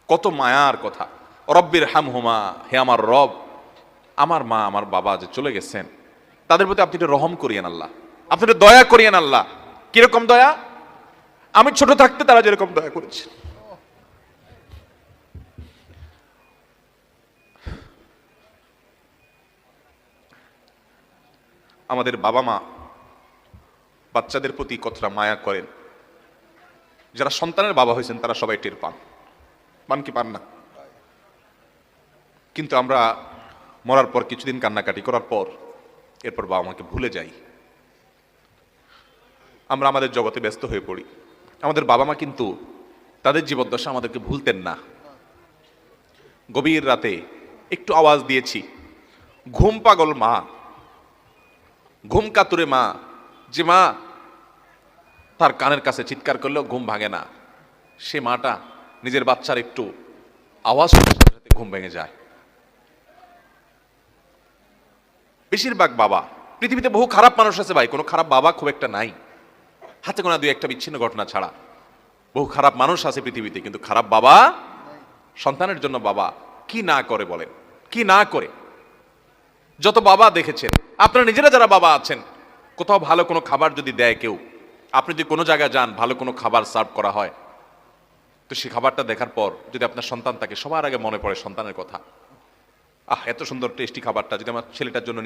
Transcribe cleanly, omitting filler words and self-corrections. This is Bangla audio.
কত মায়ার কথা। রব্বির হামহুমা, হে আমার রব, আমার মা আমার বাবা যে চলে গেছেন তাদের প্রতি আপনি একটু রহম করিয়েন আল্লাহ, আপনি একটু দয়া করিয়েন আল্লাহ। কিরকম দয়া? আমি ছোট থাকতে তারা যেরকম দয়া করেছে। আমাদের বাবা মা বাচ্চাদের প্রতি কতটা মায়া করেন, যারা সন্তানের বাবা হয়েছেন তারা সবাই টের পান। পান কি পান না? কিন্তু আমরা মরার পর কিছুদিন কান্নাকাটি করার পর এরপর বাবা মাকে ভুলে যাই। আমরা আমাদের জগতে ব্যস্ত হয়ে পড়ি। আমাদের বাবা মা কিন্তু তাদের জীবদ্দশা আমাদেরকে ভুলতেন না। গভীর রাতে একটু আওয়াজ দিয়েছি, ঘুম পাগল মা, ঘুম কাতুরে মা, যে মা তার কানের কাছে চিৎকার করলেও ঘুম ভাঙে না, সে মাটা নিজের বাচ্চার একটু আওয়াজ শুনতে সাথে ঘুম ভেঙে যায়। বেশিরভাগ বাবা, পৃথিবীতে বহু খারাপ মানুষ আছে ভাই, কোনো খারাপ বাবা খুব একটা নাই, হাতে গোনা দুই একটা বিচ্ছিন্ন ঘটনা ছাড়া। বহু খারাপ মানুষ আছে পৃথিবীতে, কিন্তু খারাপ বাবা, সন্তানের জন্য বাবা কি না করে বলেন, কি না করে। যত বাবা দেখেছেন, আপনারা নিজেরা যারা বাবা আছেন, কোথাও ভালো কোনো খাবার যদি দেয় কেউ, আপনি যদি কোনো জায়গায় যান ভালো কোনো খাবার সার্ভ করা হয়, তো সেই খাবারটা দেখার পর যদি আপনার সন্তান থাকে, সবার আগে মনে পড়ে সন্তানের কথা। আহ, এত সুন্দর টেস্টি খাবারটা যদি আমার ছেলেটার জন্য